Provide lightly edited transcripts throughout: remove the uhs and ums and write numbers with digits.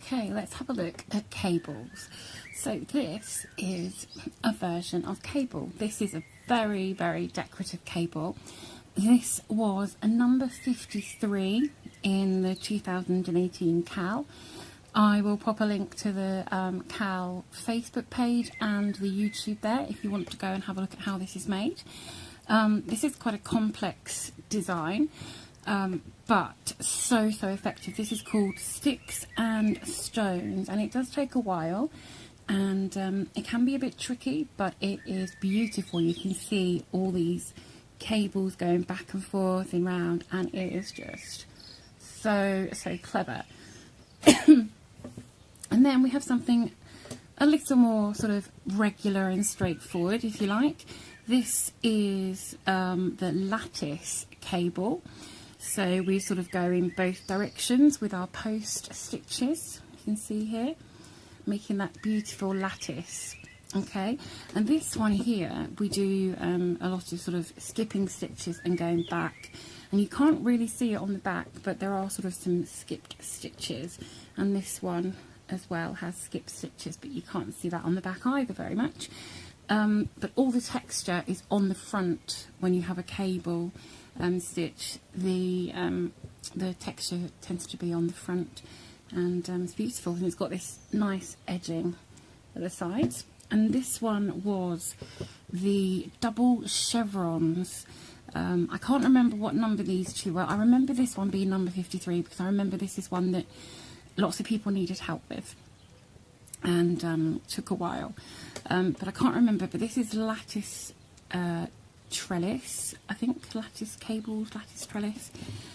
Okay, let's have a look at cables. So this is a version of cable. This is a very, very decorative cable. This was a number 53 in the 2018 CAL. I will pop a link to the CAL Facebook page and the YouTube there if you want to go and have a look at how this is made. This is quite a complex design, but so effective. This is called Sticks and Stones, and it does take a while, and it can be a bit tricky, but it is beautiful. You can see all these cables going back and forth and round, and it is just so clever. And then we have something a little more sort of regular and straightforward, if you like. This is the Lattice Cable. So we sort of go in both directions with our post stitches. You can see here, making that beautiful lattice. Okay, and this one here, we do a lot of sort of skipping stitches and going back. And you can't really see it on the back, but there are sort of some skipped stitches. And this one as well has skipped stitches, but you can't see that on the back either very much. But all the texture is on the front. When you have a cable stitch, the texture tends to be on the front, and it's beautiful, and it's got this nice edging at the sides. And this one was the double chevrons. I can't remember what number these two were. I remember this one being number 53 because I remember this is one that lots of people needed help with, and took a while. But I can't remember, but this is lattice trellis, I think, lattice cables, lattice trellis.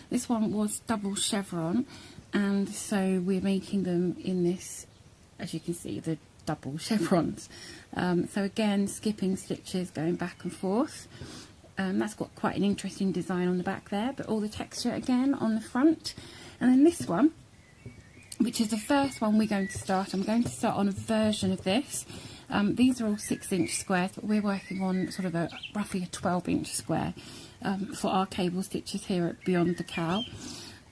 This one was double chevron, and so we're making them in this, as you can see, the double chevrons. So again, skipping stitches, going back and forth. That's got quite an interesting design on the back there, but all the texture again on the front. And then this one, which is the first one we're going to start. I'm going to start on a version of this. These are all 6-inch squares, but we're working on sort of roughly a 12-inch square for our cable stitches here at Beyond the Cow.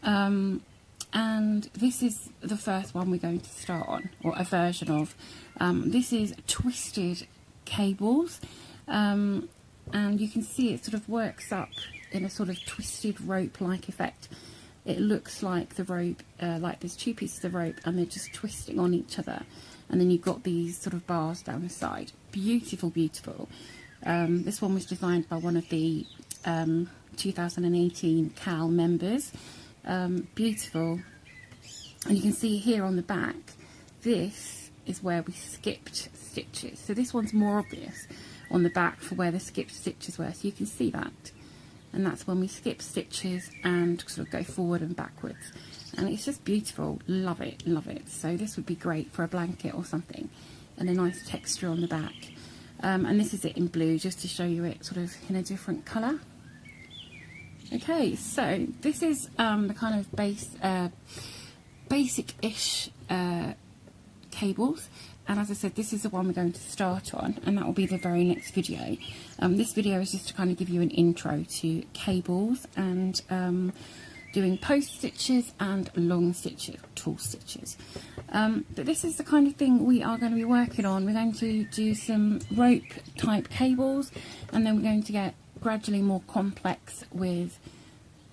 And this is the first one we're going to start on, or a version of. This is twisted cables, and you can see it sort of works up in a sort of twisted rope-like effect. It looks like the rope, like there's two pieces of rope and they're just twisting on each other, and then you've got these sort of bars down the side. Beautiful, beautiful. This one was designed by one of the 2018 CAL members. Beautiful. And you can see here on the back, this is where we skipped stitches. So this one's more obvious on the back for where the skipped stitches were, so you can see that. And that's when we skip stitches and sort of go forward and backwards, and it's just beautiful. Love it, love it. So this would be great for a blanket or something, and a nice texture on the back. And this is it in blue, just to show you it sort of in a different colour. Okay, so this is the kind of basic-ish cables. And as I said, this is the one we're going to start on, and that will be the very next video. This video is just to kind of give you an intro to cables and doing post stitches and long stitches, tulle stitches. But this is the kind of thing we are going to be working on. We're going to do some rope type cables, and then we're going to get gradually more complex with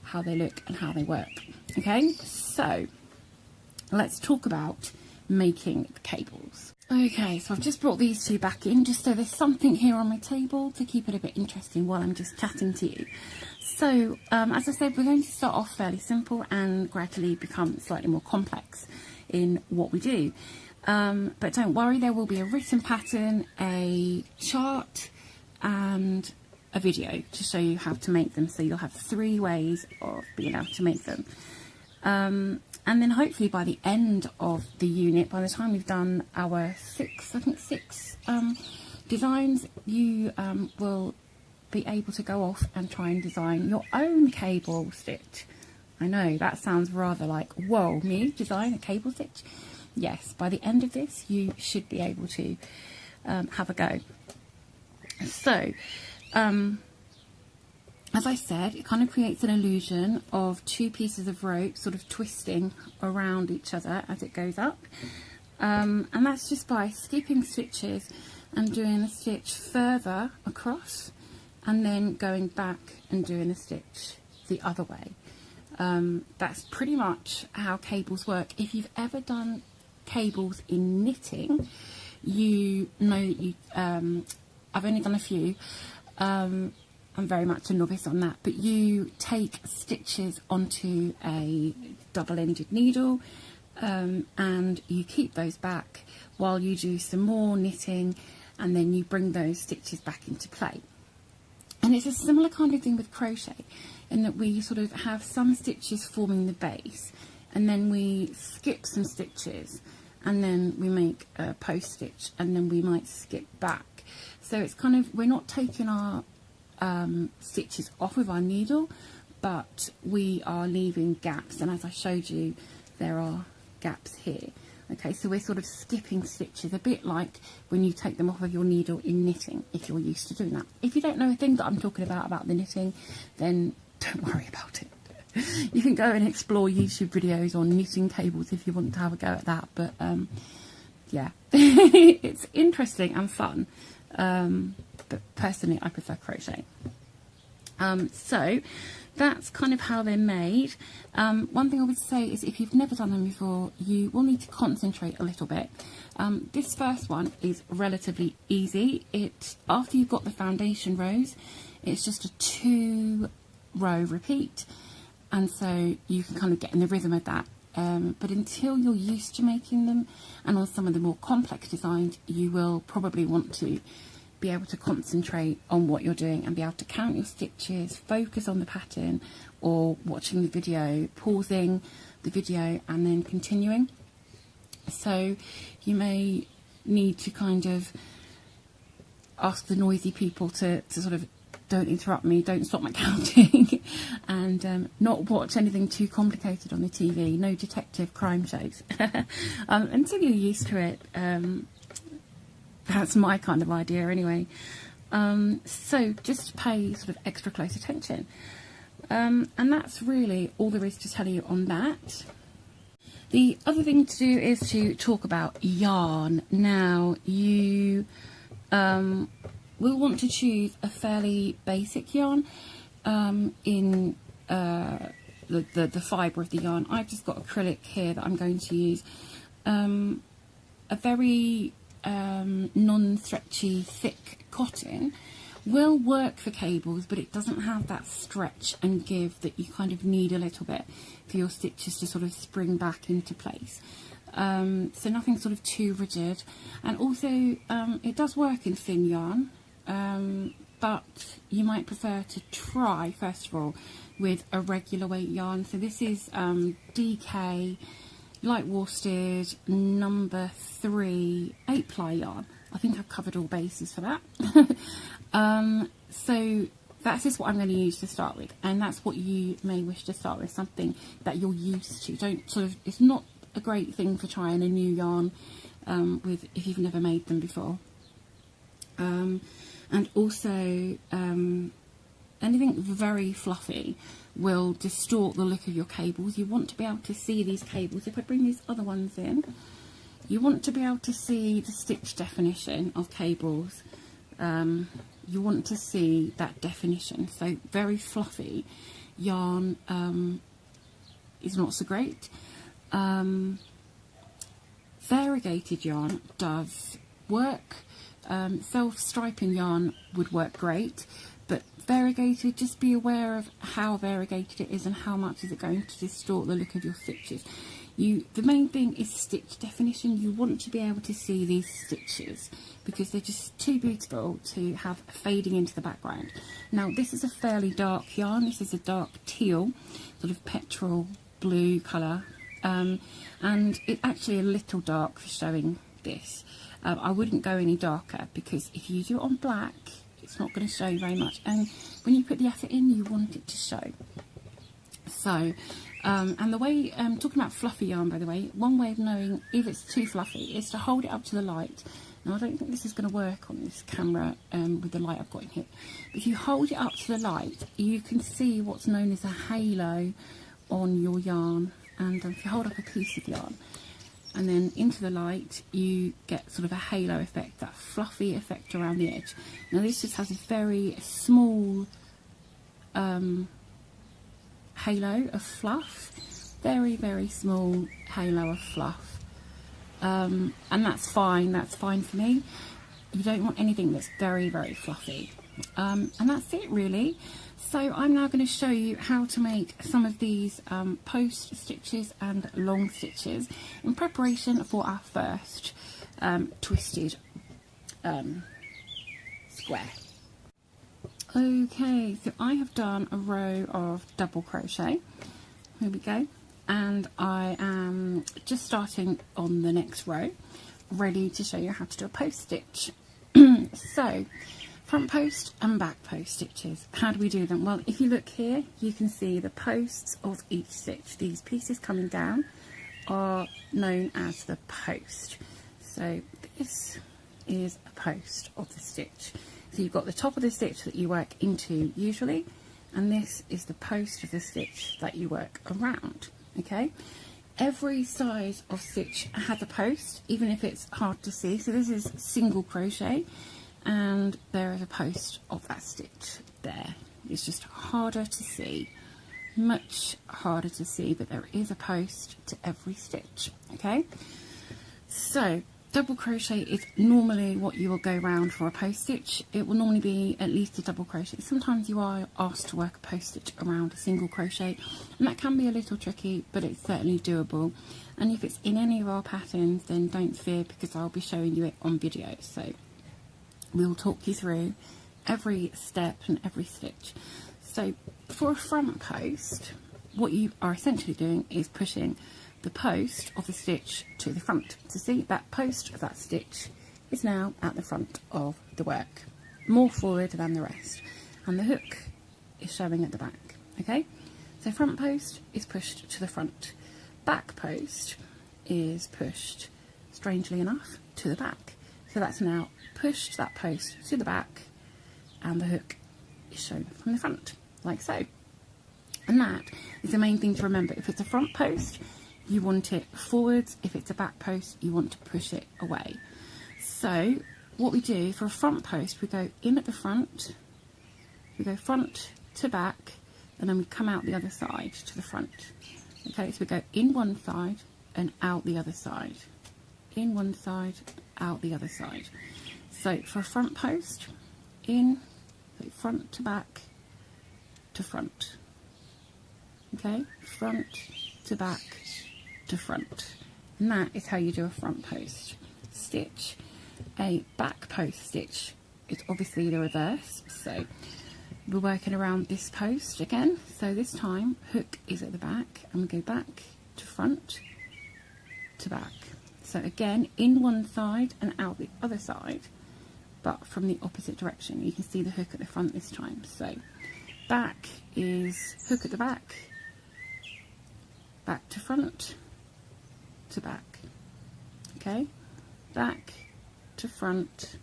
how they look and how they work. Okay, so let's talk about making the cables. Okay, so I've just brought these two back in just so there's something here on my table to keep it a bit interesting while I'm just chatting to you. So as I said, we're going to start off fairly simple and gradually become slightly more complex in what we do. But don't worry, there will be a written pattern, a chart and a video to show you how to make them. So you'll have 3 ways of being able to make them. And then hopefully by the end of the unit, by the time we've done our 6 designs, you will be able to go off and try and design your own cable stitch. I know, that sounds rather like, whoa, me design a cable stitch? Yes, by the end of this, you should be able to have a go. So, as I said, it kind of creates an illusion of two pieces of rope sort of twisting around each other as it goes up. And that's just by skipping stitches and doing a stitch further across and then going back and doing a stitch the other way. That's pretty much how cables work. If you've ever done cables in knitting, you know that you, I've only done a few, I'm very much a novice on that, but you take stitches onto a double-ended needle and you keep those back while you do some more knitting, and then you bring those stitches back into play. And it's a similar kind of thing with crochet, in that we sort of have some stitches forming the base, and then we skip some stitches, and then we make a post stitch, and then we might skip back. So it's kind of, we're not taking our stitches off with our needle, but we are leaving gaps, and as I showed you, there are gaps here. Okay, so we're sort of skipping stitches, a bit like when you take them off of your needle in knitting, if you're used to doing that. If you don't know a thing that I'm talking about the knitting, then don't worry about it. You can go and explore YouTube videos on knitting cables if you want to have a go at that, but yeah, it's interesting and fun, but personally I prefer crochet. So that's kind of how they're made. One thing I would say is, if you've never done them before, you will need to concentrate a little bit. This first one is relatively easy. After you've got the foundation rows, it's just a 2-row repeat, and so you can kind of get in the rhythm of that. But until you're used to making them, and on some of the more complex designs, you will probably want to be able to concentrate on what you're doing and be able to count your stitches, focus on the pattern, or watching the video, pausing the video and then continuing. So you may need to kind of ask the noisy people to sort of, don't interrupt me, don't stop my counting, and not watch anything too complicated on the TV, no detective crime shows. Until you're used to it. That's my kind of idea anyway. So just pay sort of extra close attention. And that's really all there is to tell you on that. The other thing to do is to talk about yarn. Now, you will want to choose a fairly basic yarn in the fibre of the yarn. I've just got acrylic here that I'm going to use. A very non-stretchy, thick cotton will work for cables, but it doesn't have that stretch and give that you kind of need a little bit for your stitches to sort of spring back into place. So nothing sort of too rigid, and also it does work in thin yarn, but you might prefer to try first of all with a regular weight yarn. So this is DK light worsted number 3 8-ply yarn. I think I've covered all bases for that. So that's just what I'm going to use to start with, and that's what you may wish to start with, something that you're used to. Don't sort of, it's not a great thing for trying a new yarn with if you've never made them before. And also anything very fluffy will distort the look of your cables. You want to be able to see these cables. If I bring these other ones in, you want to be able to see the stitch definition of cables. You want to see that definition. So very fluffy yarn is not so great. Variegated yarn does work. Self-striping yarn would work great, but variegated, just be aware of how variegated it is and how much is it going to distort the look of your stitches. The main thing is stitch definition. You want to be able to see these stitches because they're just too beautiful to have fading into the background. Now this is a fairly dark yarn. This is a dark teal, sort of petrol blue colour, and it's actually a little dark for showing this. I wouldn't go any darker, because if you do it on black, it's not going to show very much, and when you put the effort in, you want it to show. So, and the way, talking about fluffy yarn, by the way, one way of knowing if it's too fluffy is to hold it up to the light Now I don't think this is going to work on this camera with the light I've got in here, but if you hold it up to the light you can see what's known as a halo on your yarn, and if you hold up a piece of yarn and then into the light you get sort of a halo effect, that fluffy effect around the edge. Now this just has a very small halo of fluff, very, very small halo of fluff, and that's fine for me. You don't want anything that's very, very fluffy, and that's it really. So I'm now going to show you how to make some of these post stitches and long stitches in preparation for our first twisted square. Okay, so I have done a row of double crochet. Here we go. And I am just starting on the next row, ready to show you how to do a post stitch. So, front post and back post stitches. How do we do them? Well, if you look here, you can see the posts of each stitch. These pieces coming down are known as the post. So this is a post of the stitch. So you've got the top of the stitch that you work into usually, and this is the post of the stitch that you work around. Okay, every size of stitch has a post, even if it's hard to see. So this is single crochet, and there is a post of that stitch there. It's just harder to see, much harder to see, but there is a post to every stitch. Okay, so double crochet is normally what you will go round for a post stitch. It will normally be at least a double crochet. Sometimes you are asked to work a post stitch around a single crochet, and that can be a little tricky, but it's certainly doable. And if it's in any of our patterns, then don't fear, because I'll be showing you it on video. So we'll talk you through every step and every stitch. So for a front post, what you are essentially doing is pushing the post of the stitch to the front. So see, that post of that stitch is now at the front of the work, more forward than the rest, and the hook is showing at the back. Okay, so front post is pushed to the front, back post is pushed, strangely enough, to the back. So that's now pushed that post to the back, and the hook is shown from the front, like so. And that is the main thing to remember. If it's a front post, you want it forwards. If it's a back post, you want to push it away. So what we do for a front post, we go in at the front, we go front to back, and then we come out the other side to the front. Okay, so we go in one side and out the other side, in one side, out the other side. So for a front post, in, so front to back to front. Okay, front to back to front, and that is how you do a front post stitch. A back post stitch is obviously the reverse, so we're working around this post again. So this time hook is at the back, and we go back to front to back. So again, in one side and out the other side, but from the opposite direction. You can see the hook at the front this time. So back is hook at the back, back to front to back. Okay, back to front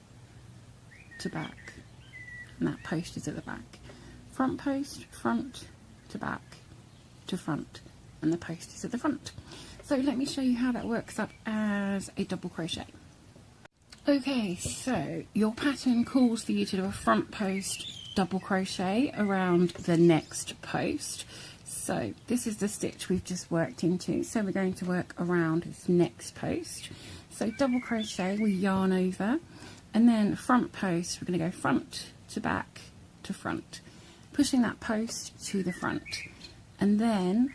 to back, and that post is at the back. Front post, front to back to front, and the post is at the front. So let me show you how that works up as a double crochet. Okay, so your pattern calls for you to do a front post double crochet around the next post. So this is the stitch we've just worked into, so we're going to work around this next post. So double crochet, we yarn over, and then front post, we're going to go front to back to front, pushing that post to the front, and then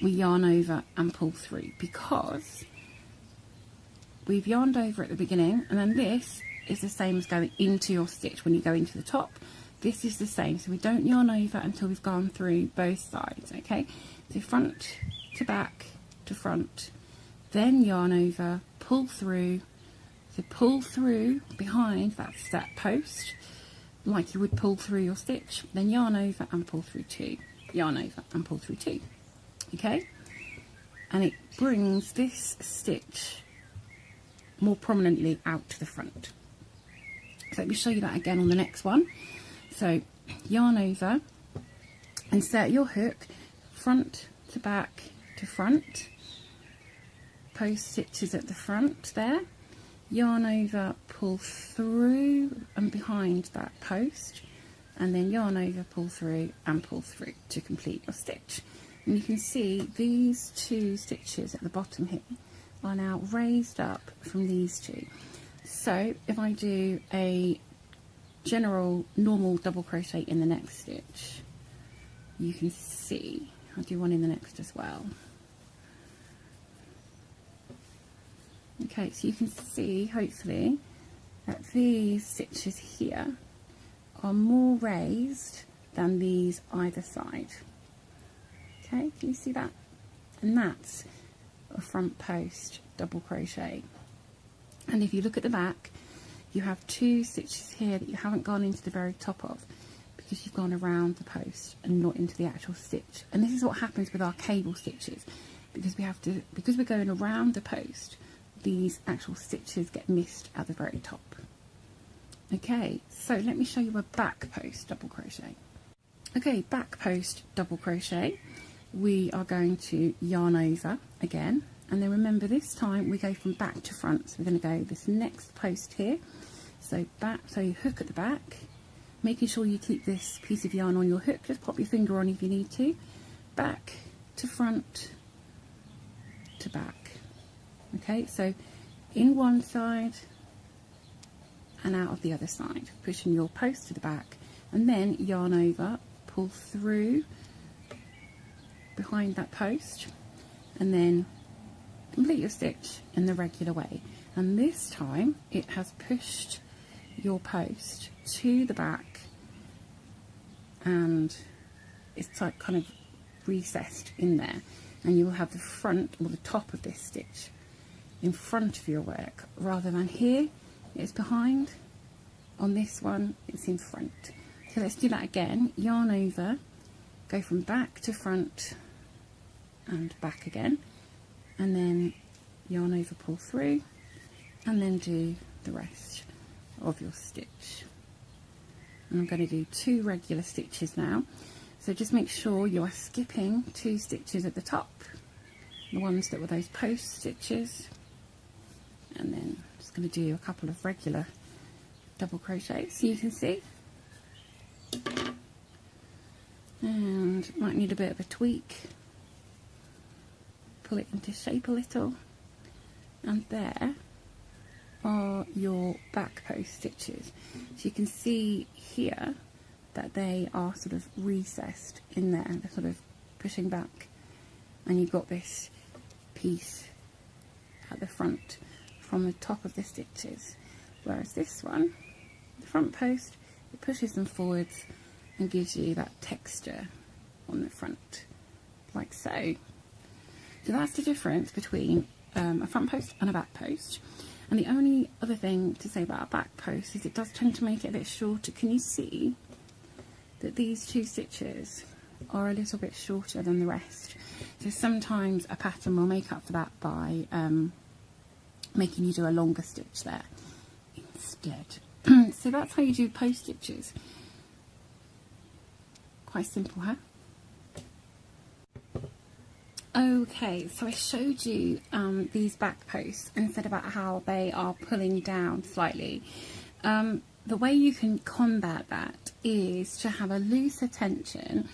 we yarn over and pull through, because we've yarned over at the beginning, and then this is the same as going into your stitch when you go into the top. This is the same, so we don't yarn over until we've gone through both sides. Okay, so front to back to front, then yarn over, pull through. So pull through behind that post like you would pull through your stitch, then yarn over and pull through two, yarn over and pull through two. Okay, and it brings this stitch more prominently out to the front. So let me show you that again on the next one. So yarn over, insert your hook front to back to front, post stitches at the front there, yarn over, pull through and behind that post, and then yarn over, pull through and pull through to complete your stitch. And you can see these two stitches at the bottom here are now raised up from these two. So if I do a general normal double crochet in the next stitch, you can see I'll do one in the next as well. Okay, so you can see hopefully that these stitches here are more raised than these either side. Okay, can you see that? And that's a front post double crochet. And if you look at the back, you have two stitches here that you haven't gone into the very top of because you've gone around the post and not into the actual stitch. And this is what happens with our cable stitches, because we're going around the post, these actual stitches get missed at the very top. Okay, so let me show you a back post double crochet. Okay, back post double crochet, we are going to yarn over again, and then remember this time we go from back to front. So we're going to go this next post here, so back, so you hook at the back, making sure you keep this piece of yarn on your hook, just pop your finger on if you need to, back to front to back. Okay, so in one side and out of the other side, pushing your post to the back, and then yarn over, pull through behind that post, and then complete your stitch in the regular way. And this time it has pushed your post to the back and it's like kind of recessed in there, and you will have the front or the top of this stitch in front of your work, rather than here it's behind. On this one it's in front. So let's do that again. Yarn over, go from back to front and back again, and then yarn over, pull through, and then do the rest of your stitch. And I'm going to do 2 regular stitches now, so just make sure you are skipping 2 stitches at the top, the ones that were those post stitches, and then I'm just going to do a couple of regular double crochets so you can see. And might need a bit of a tweak, pull it into shape a little, and there are your back post stitches. So you can see here that they are sort of recessed in there, they're sort of pushing back, and you've got this piece at the front from the top of the stitches, whereas this one, the front post, it pushes them forwards and gives you that texture on the front, like so. So that's the difference between a front post and a back post. And the only other thing to say about a back post is it does tend to make it a bit shorter. Can you see that these 2 stitches are a little bit shorter than the rest? So sometimes a pattern will make up for that by making you do a longer stitch there instead. So that's how you do post stitches. Quite simple, huh? Okay, so I showed you these back posts and said about how they are pulling down slightly. The way you can combat that is to have a looser tension,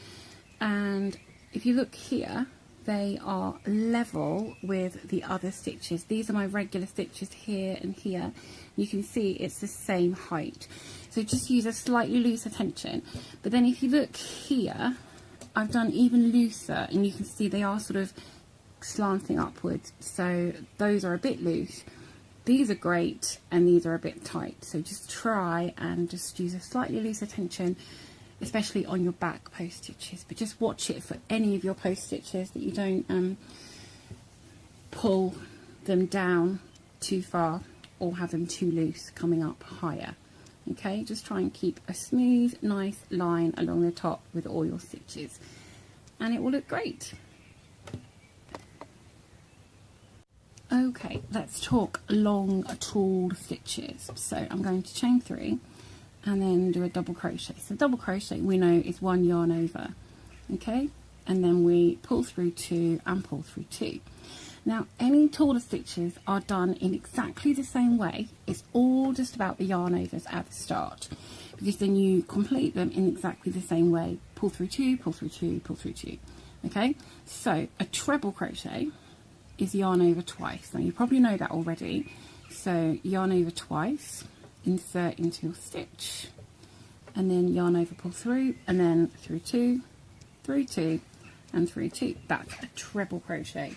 and if you look here, they are level with the other stitches. These are my regular stitches here and here. You can see it's the same height. So just use a slightly looser tension. But then if you look here, I've done even looser, and you can see they are sort of slanting upwards. So those are a bit loose. These are great, and these are a bit tight. So just try and just use a slightly looser tension, especially on your back post stitches, but just watch it for any of your post stitches that you don't pull them down too far or have them too loose coming up higher. Okay, just try and keep a smooth, nice line along the top with all your stitches, and it will look great. Okay, let's talk long tall stitches. So I'm going to chain 3 and then do a double crochet. So double crochet we know is 1 yarn over, okay, and then we pull through 2 and pull through 2. Now any taller stitches are done in exactly the same way. It's all just about the yarn overs at the start, because then you complete them in exactly the same way. Pull through 2, pull through 2, pull through 2. Okay, so a treble crochet is yarn over twice. Now you probably know that already. So yarn over twice, insert into your stitch, and then yarn over, pull through, and then through 2, through 2, and through 2. That's a treble crochet.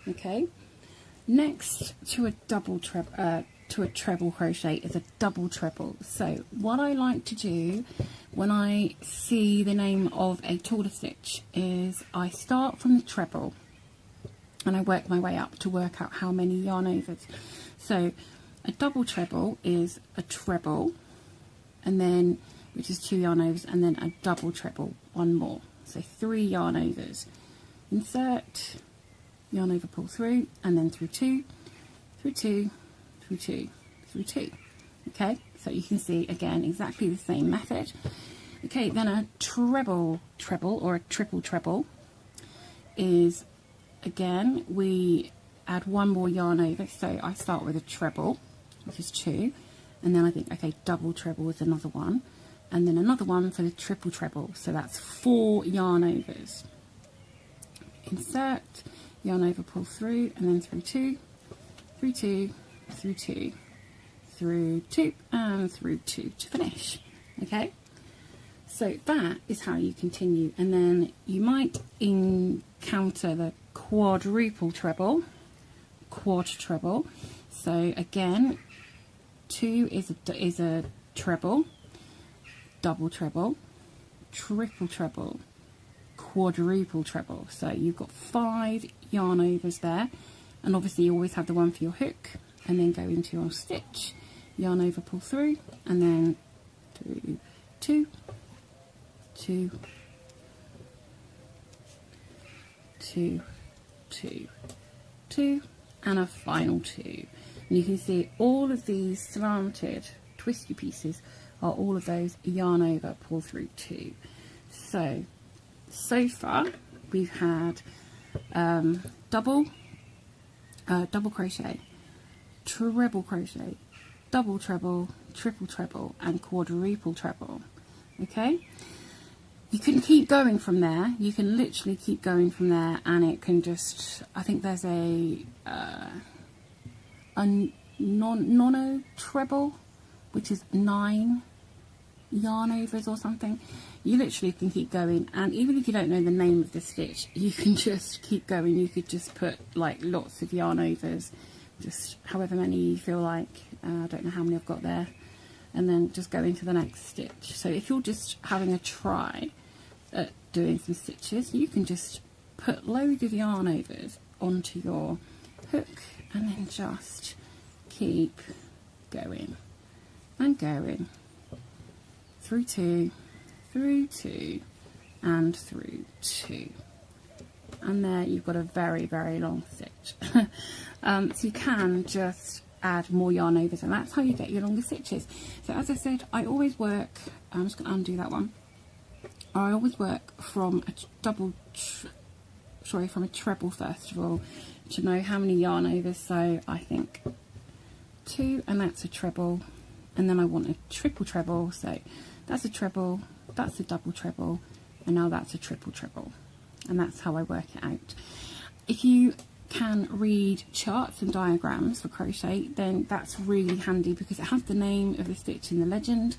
Okay. Next to a treble crochet is a double treble. So what I like to do when I see the name of a taller stitch is I start from the treble and I work my way up to work out how many yarn overs. So a double treble is a treble, and then which is 2 yarn overs, and then a double treble, 1 more. So 3 yarn overs. Insert, yarn over, pull through, and then through 2, through 2, through 2, through 2. Okay, so you can see again exactly the same method. Okay, then a treble or a triple treble is, again, we add 1 more yarn over. So I start with a treble, which is 2, and then I think, okay, double treble is another one, and then another one for the triple treble. So that's 4 yarn overs. Insert, yarn over, pull through, and then through 2, through 2, through 2, through 2, and through 2 to finish. Okay, so that is how you continue. And then you might encounter the quadruple treble, quad treble. So again, 2 is a treble, double treble, triple treble, quadruple treble. So you've got 5 yarn overs there, and obviously you always have the one for your hook, and then go into your stitch, yarn over, pull through, and then through 2, 2, 2, 2, 2, and a final 2. And you can see all of these slanted twisty pieces are all of those yarn over, pull through 2. So far we've had double crochet, treble crochet, double treble, triple treble, and quadruple treble. Okay, you can keep going from there. You can literally keep going from there, and it can just, I think there's a nono treble, which is 9 yarn overs or something. You literally can keep going, and even if you don't know the name of the stitch, you can just keep going. You could just put like lots of yarn overs, just however many you feel like. I don't know how many I've got there, and then just go into the next stitch. So if you're just having a try at doing some stitches, you can just put loads of yarn overs onto your hook and then just keep going and going through 2, through 2, and through 2, and there you've got a very, very long stitch. So you can just add more yarn overs, and that's how you get your longer stitches. So as I said, I always work, I'm just going to undo that one, I always work from a from a treble first of all, to know how many yarn overs. So I think 2, and that's a treble, and then I want a triple treble, so that's a treble, that's a double treble, and now that's a triple treble, and that's how I work it out. If you can read charts and diagrams for crochet, then that's really handy, because it has the name of the stitch in the legend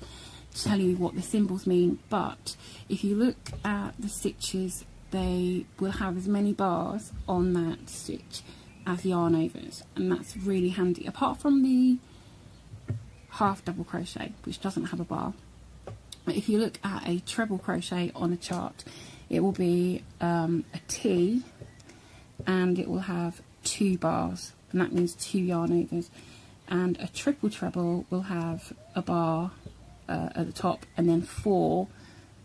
to tell you what the symbols mean. But if you look at the stitches, they will have as many bars on that stitch as yarn overs, and that's really handy, apart from the half double crochet, which doesn't have a bar. But if you look at a treble crochet on a chart, it will be a T, and it will have 2 bars, and that means 2 yarn overs. And a triple treble will have a bar at the top, and then 4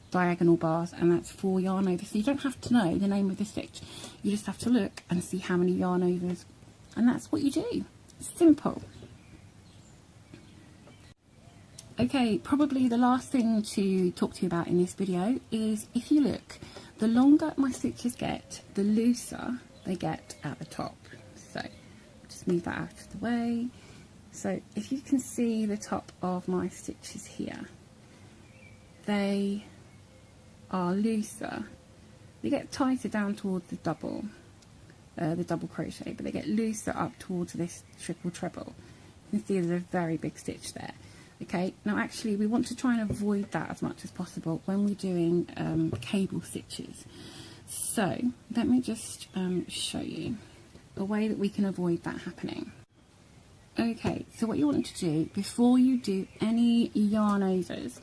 diagonal bars, and that's 4 yarn overs. So you don't have to know the name of the stitch, you just have to look and see how many yarn overs And that's what you do. Simple. Okay, probably the last thing to talk to you about in this video is, if you look, the longer my stitches get, the looser they get at the top. So just move that out of the way. So if you can see the top of my stitches here, they are looser. They get tighter down towards the double crochet, but they get looser up towards this triple treble. You can see there's a very big stitch there. Okay, now actually we want to try and avoid that as much as possible when we're doing cable stitches. So let me just show you a way that we can avoid that happening. Okay, so what you want to do before you do any yarn overs,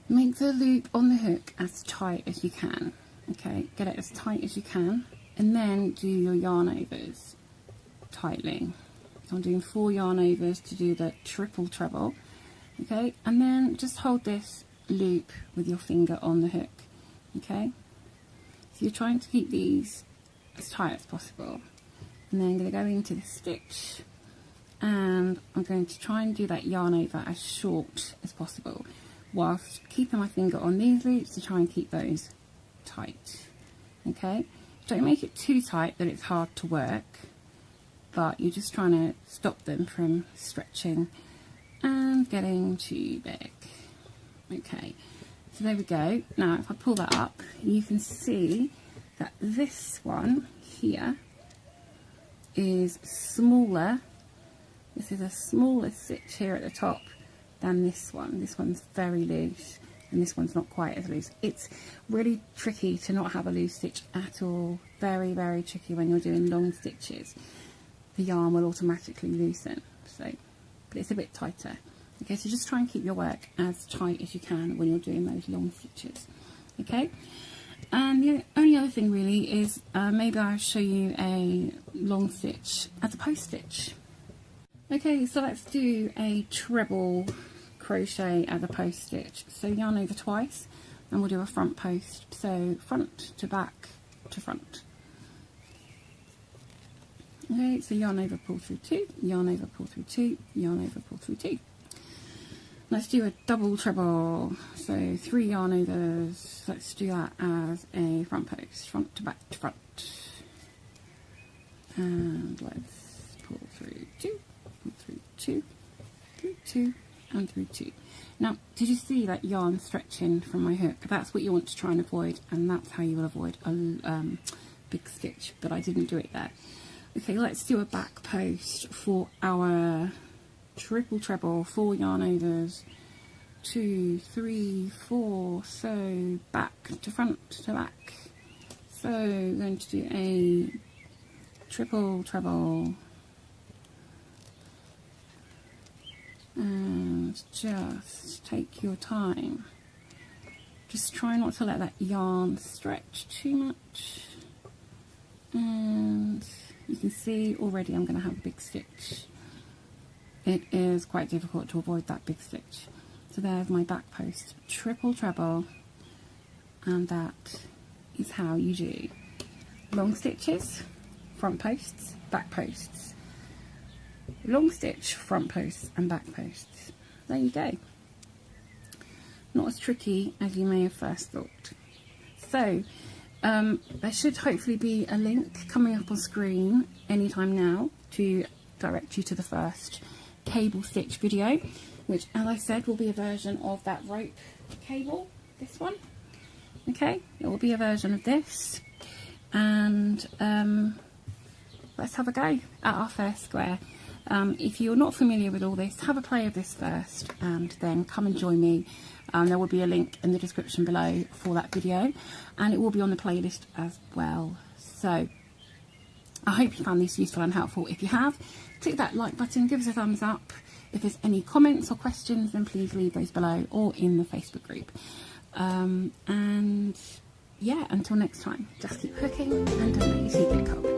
make the loop on the hook as tight as you can. Okay, get it as tight as you can, and then do your yarn overs tightly. So I'm doing 4 yarn overs to do the triple treble. Okay, and then just hold this loop with your finger on the hook. Okay, so you're trying to keep these as tight as possible, and then I'm going to go into the stitch, and I'm going to try and do that yarn over as short as possible, whilst keeping my finger on these loops to try and keep those tight. Okay, don't make it too tight that it's hard to work, but you're just trying to stop them from stretching and getting too big. Okay, so there we go. Now if I pull that up, you can see that this one here is smaller. This is a smaller stitch here at the top than this one. This one's very loose, and this one's not quite as loose. It's really tricky to not have a loose stitch at all. Very, very tricky when you're doing long stitches. The yarn will automatically loosen, so, but it's a bit tighter. Okay, so just try and keep your work as tight as you can when you're doing those long stitches. Okay, and the only other thing really is maybe I'll show you a long stitch as a post stitch. Okay, so let's do a treble crochet as a post stitch. So yarn over twice, and we'll do a front post. So front to back to front. Okay, so yarn over, pull through 2, yarn over, pull through 2, yarn over, pull through 2. Let's do a double treble. So 3 yarn overs. Let's do that as a front post, front to back to front. And let's pull through 2, pull through 2, through 2, and through 2. Now, did you see that yarn stretching from my hook? That's what you want to try and avoid, and that's how you will avoid a big stitch, but I didn't do it there. Okay, let's do a back post for our triple treble. 4 yarn overs, 2, 3, 4. So back to front to back. So we're going to do a triple treble, and just take your time. Just try not to let that yarn stretch too much. And you can see already I'm going to have a big stitch. It is quite difficult to avoid that big stitch. So there's my back post, triple treble, and that is how you do long stitches, front posts, back posts, long stitch, front posts and back posts. There you go. Not as tricky as you may have first thought. So there should hopefully be a link coming up on screen anytime now to direct you to the first cable stitch video, which, as I said, will be a version of that rope cable, this one. Okay, it will be a version of this, and let's have a go at our first square. If you're not familiar with all this, have a play of this first and then come and join me. There will be a link in the description below for that video, and it will be on the playlist as well. So I hope you found this useful and helpful. If you have, click that like button, give us a thumbs up. If there's any comments or questions, then please leave those below or in the Facebook group. And yeah, until next time, just keep hooking and don't let your secret code.